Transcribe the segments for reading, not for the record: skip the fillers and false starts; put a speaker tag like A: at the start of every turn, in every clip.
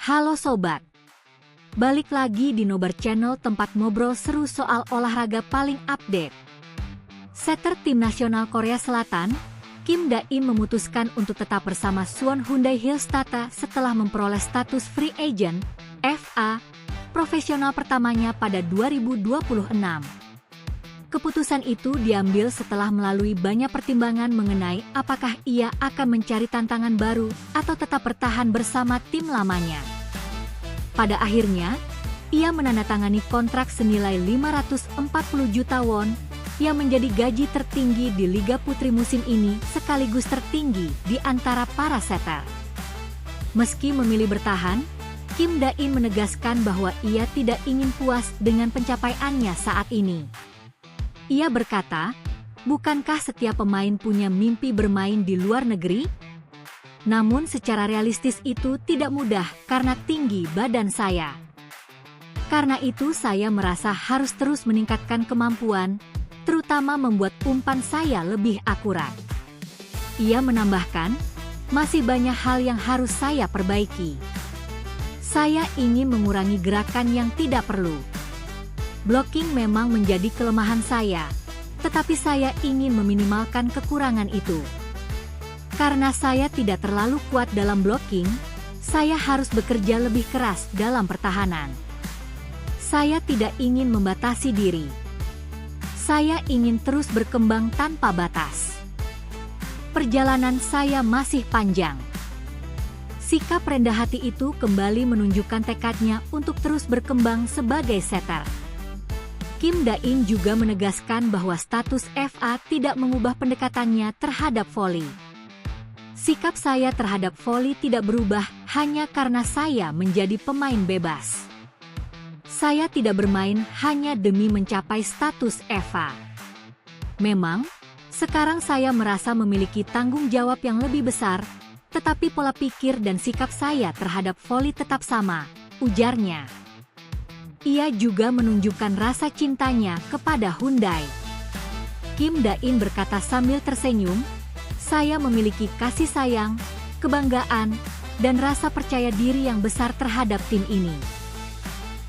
A: Halo sobat, balik lagi di Nobar Channel tempat ngobrol seru soal olahraga paling update. Setter tim nasional Korea Selatan, Kim Da-in memutuskan untuk tetap bersama Suwon Hyundai Hillstata setelah memperoleh status free agent, FA, profesional pertamanya pada 2026. Keputusan itu diambil setelah melalui banyak pertimbangan mengenai apakah ia akan mencari tantangan baru atau tetap bertahan bersama tim lamanya. Pada akhirnya, ia menandatangani kontrak senilai 540 juta won yang menjadi gaji tertinggi di Liga Putri musim ini sekaligus tertinggi di antara para setter. Meski memilih bertahan, Kim Da-in menegaskan bahwa ia tidak ingin puas dengan pencapaiannya saat ini. Ia berkata, "Bukankah setiap pemain punya mimpi bermain di luar negeri? Namun secara realistis itu tidak mudah karena tinggi badan saya. Karena itu saya merasa harus terus meningkatkan kemampuan, terutama membuat umpan saya lebih akurat." Ia menambahkan, "Masih banyak hal yang harus saya perbaiki. Saya ingin mengurangi gerakan yang tidak perlu. Blocking memang menjadi kelemahan saya, tetapi saya ingin meminimalkan kekurangan itu. Karena saya tidak terlalu kuat dalam blocking, saya harus bekerja lebih keras dalam pertahanan. Saya tidak ingin membatasi diri. Saya ingin terus berkembang tanpa batas. Perjalanan saya masih panjang." Sikap rendah hati itu kembali menunjukkan tekadnya untuk terus berkembang sebagai setter. Kim Da-in juga menegaskan bahwa status FA tidak mengubah pendekatannya terhadap voli. "Sikap saya terhadap voli tidak berubah hanya karena saya menjadi pemain bebas. Saya tidak bermain hanya demi mencapai status FA. Memang, sekarang saya merasa memiliki tanggung jawab yang lebih besar, tetapi pola pikir dan sikap saya terhadap voli tetap sama," ujarnya. Ia juga menunjukkan rasa cintanya kepada Hyundai. Kim Da-in berkata sambil tersenyum, "Saya memiliki kasih sayang, kebanggaan, dan rasa percaya diri yang besar terhadap tim ini.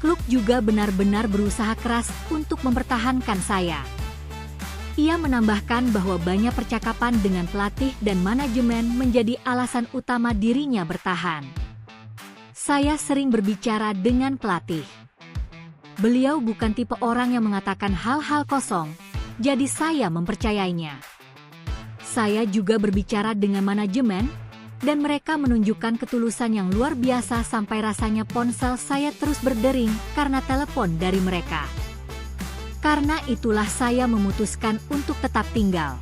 A: Klub juga benar-benar berusaha keras untuk mempertahankan saya." Ia menambahkan bahwa banyak percakapan dengan pelatih dan manajemen menjadi alasan utama dirinya bertahan. "Saya sering berbicara dengan pelatih. Beliau bukan tipe orang yang mengatakan hal-hal kosong, jadi saya mempercayainya. Saya juga berbicara dengan manajemen, dan mereka menunjukkan ketulusan yang luar biasa sampai rasanya ponsel saya terus berdering karena telepon dari mereka. Karena itulah saya memutuskan untuk tetap tinggal."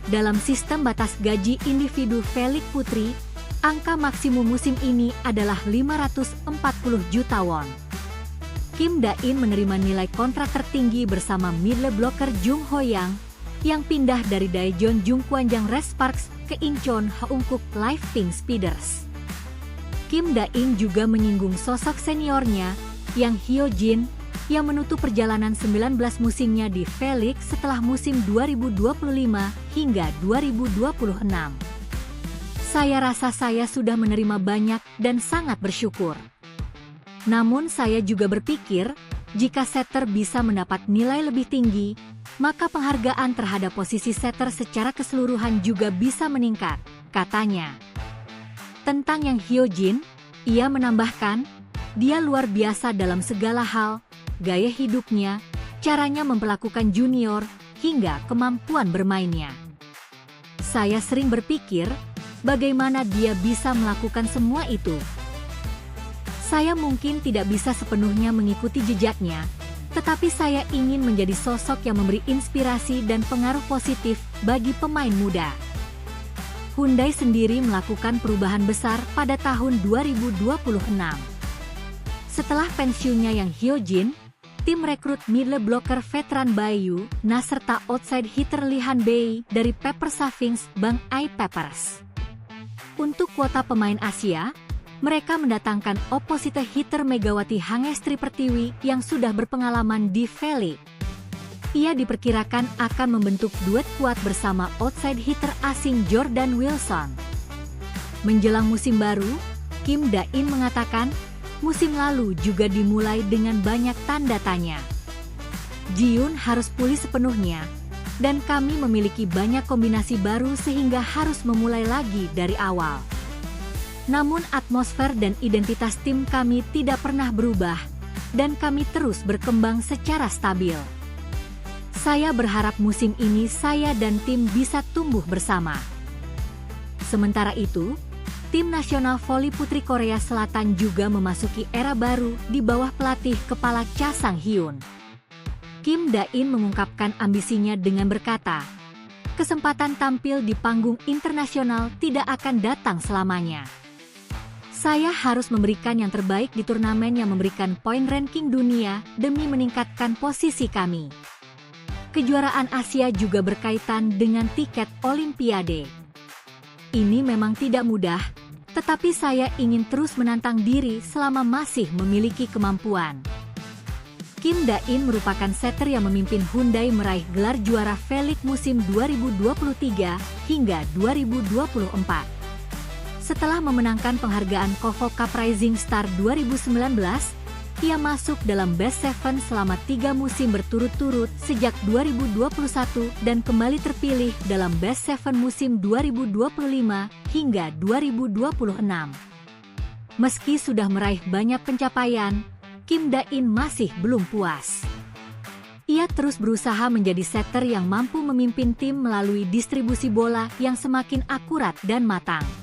A: Dalam sistem batas gaji individu V-League Putri, angka maksimum musim ini adalah 540 juta won. Kim Da-in menerima nilai kontrak tertinggi bersama middle blocker Jung Ho-yang yang pindah dari Daejeon Jungkwanjang Red Sparks ke Incheon Haeunkook Live Pink Speeders. Kim Da-in juga menyinggung sosok seniornya, Yang Hyo-jin, yang menutup perjalanan 19 musimnya di V-League setelah musim 2025 hingga 2026. "Saya rasa saya sudah menerima banyak dan sangat bersyukur. Namun saya juga berpikir, jika setter bisa mendapat nilai lebih tinggi, maka penghargaan terhadap posisi setter secara keseluruhan juga bisa meningkat," katanya. Tentang Yang Hyo-jin, ia menambahkan, "Dia luar biasa dalam segala hal, gaya hidupnya, caranya memperlakukan junior, hingga kemampuan bermainnya. Saya sering berpikir, bagaimana dia bisa melakukan semua itu. Saya mungkin tidak bisa sepenuhnya mengikuti jejaknya, tetapi saya ingin menjadi sosok yang memberi inspirasi dan pengaruh positif bagi pemain muda." Hyundai sendiri melakukan perubahan besar pada tahun 2026. Setelah pensiunnya Yang Hyo-jin, tim rekrut middle blocker veteran Bayu Na serta outside hitter Lee Han-bae dari Pepper Savings Bank I Peppers. Untuk kuota pemain Asia, mereka mendatangkan opposite hitter Megawati Hangestri Pertiwi yang sudah berpengalaman di V-League. Ia diperkirakan akan membentuk duet kuat bersama outside hitter asing Jordan Wilson. Menjelang musim baru, Kim Da-in mengatakan, musim lalu juga dimulai dengan banyak tanda tanya. Ji-yoon harus pulih sepenuhnya, dan kami memiliki banyak kombinasi baru sehingga harus memulai lagi dari awal. Namun atmosfer dan identitas tim kami tidak pernah berubah, dan kami terus berkembang secara stabil. Saya berharap musim ini saya dan tim bisa tumbuh bersama. Sementara itu, tim nasional voli putri Korea Selatan juga memasuki era baru di bawah pelatih kepala Cha Sang-hyun. Kim Da-in mengungkapkan ambisinya dengan berkata, kesempatan tampil di panggung internasional tidak akan datang selamanya. Saya harus memberikan yang terbaik di turnamen yang memberikan poin ranking dunia demi meningkatkan posisi kami. Kejuaraan Asia juga berkaitan dengan tiket Olimpiade. Ini memang tidak mudah, tetapi saya ingin terus menantang diri selama masih memiliki kemampuan. Kim Da-in merupakan setter yang memimpin Hyundai meraih gelar juara V-League musim 2023 hingga 2024. Setelah memenangkan penghargaan KOFO Cup Rising Star 2019, ia masuk dalam Best Seven selama 3 musim berturut-turut sejak 2021 dan kembali terpilih dalam Best Seven musim 2025 hingga 2026. Meski sudah meraih banyak pencapaian, Kim Da-in masih belum puas. Ia terus berusaha menjadi setter yang mampu memimpin tim melalui distribusi bola yang semakin akurat dan matang.